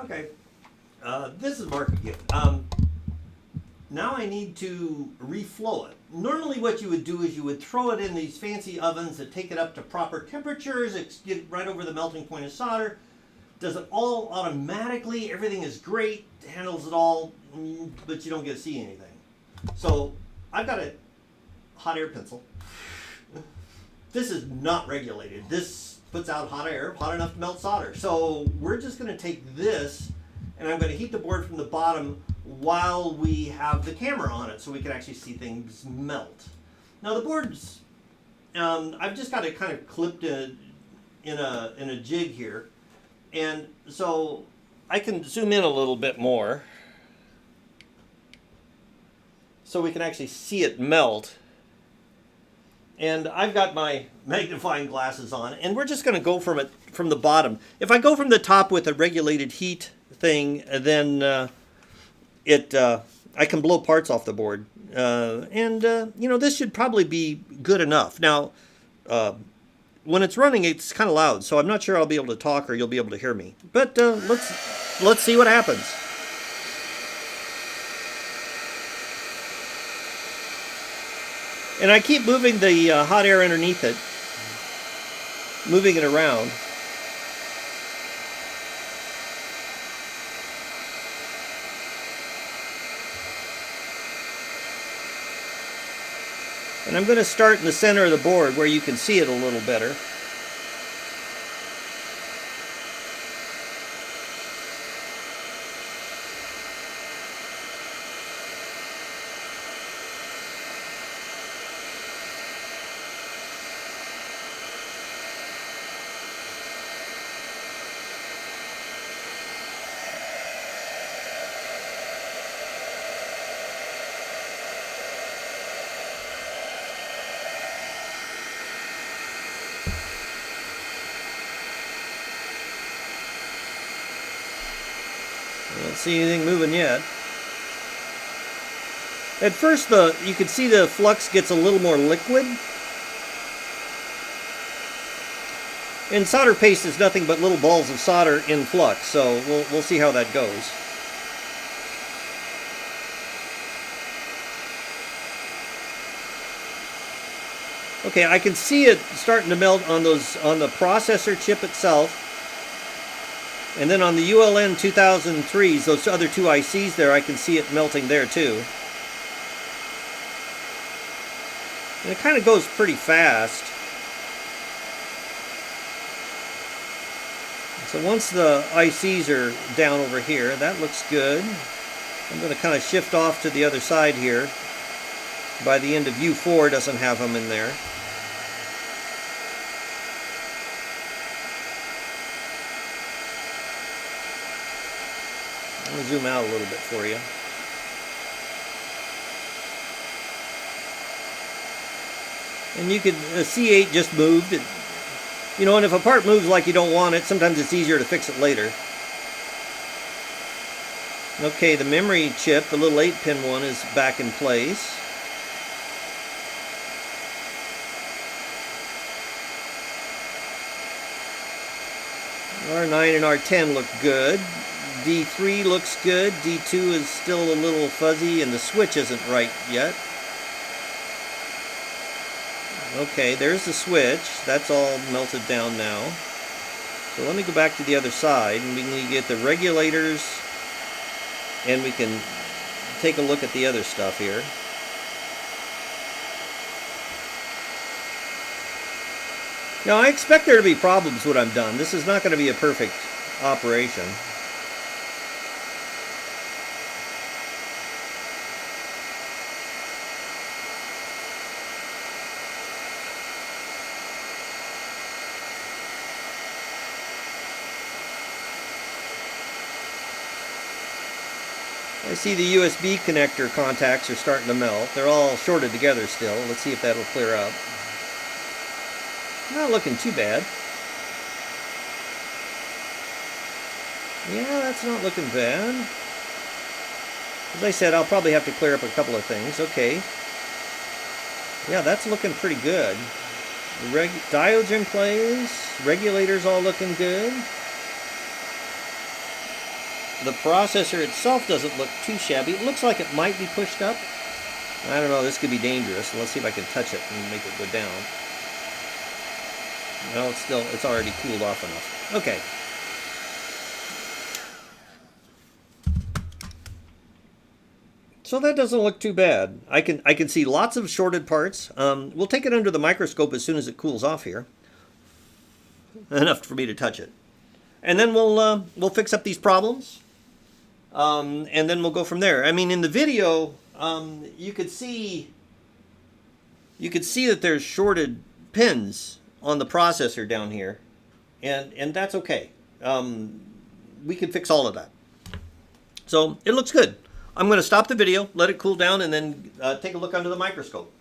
Okay, this is Mark again. Now I need to reflow it. Normally what you would do is you would throw it in these fancy ovens that take it up to proper temperatures, get right over the melting point of solder, does it all automatically, everything is great, handles it all, but you don't get to see anything. So I've got a hot air pencil. This is not regulated. This puts out hot air, hot enough to melt solder. So we're just going to take this and I'm going to heat the board from the bottom while we have the camera on it so we can actually see things melt. Now the board's, I've just got it kind of clipped in a jig here. And so I can zoom in a little bit more so we can actually see it melt. And I've got my magnifying glasses on, and we're just going to go from the bottom. If I go from the top with a regulated heat thing, then I can blow parts off the board. This should probably be good enough. Now, when it's running, it's kind of loud, so I'm not sure I'll be able to talk or you'll be able to hear me. But let's see what happens. And I keep moving the hot air underneath it, moving it around. And I'm going to start in the center of the board where you can see it a little better. I don't see anything moving yet. At first, you can see the flux gets a little more liquid. And solder paste is nothing but little balls of solder in flux, so we'll see how that goes. Okay, I can see it starting to melt on the processor chip itself. And then on the ULN 2003s, those other two ICs there, I can see it melting there too. And it kind of goes pretty fast. So once the ICs are down over here, that looks good. I'm going to kind of shift off to the other side here. By the end of U4, doesn't have them in there. I'm going to zoom out a little bit for you. And you could, C8 just moved. And if a part moves like you don't want it, sometimes it's easier to fix it later. Okay, the memory chip, the little 8-pin one, is back in place. R9 and R10 look good. D3 looks good. D2 is still a little fuzzy and the switch isn't right yet. Okay, there's the switch. That's all melted down now. So let me go back to the other side and we can get the regulators and we can take a look at the other stuff here. Now I expect there to be problems when I'm done. This is not going to be a perfect operation. I see the USB connector contacts are starting to melt. They're all shorted together still. Let's see if that'll clear up. Not looking too bad. Yeah, that's not looking bad. As I said, I'll probably have to clear up a couple of things. Okay. Yeah, that's looking pretty good. The diodes in place. Regulators all looking good. The processor itself doesn't look too shabby. It looks like it might be pushed up. I don't know, this could be dangerous. Let's see if I can touch it and make it go down. No, it's already cooled off enough. Okay. So that doesn't look too bad. I can see lots of shorted parts. We'll take it under the microscope as soon as it cools off here. Enough for me to touch it. And then we'll fix up these problems. And then we'll go from there. I mean, in the video, you could see that there's shorted pins on the processor down here, and that's okay. We can fix all of that. So it looks good. I'm going to stop the video, let it cool down, and then take a look under the microscope.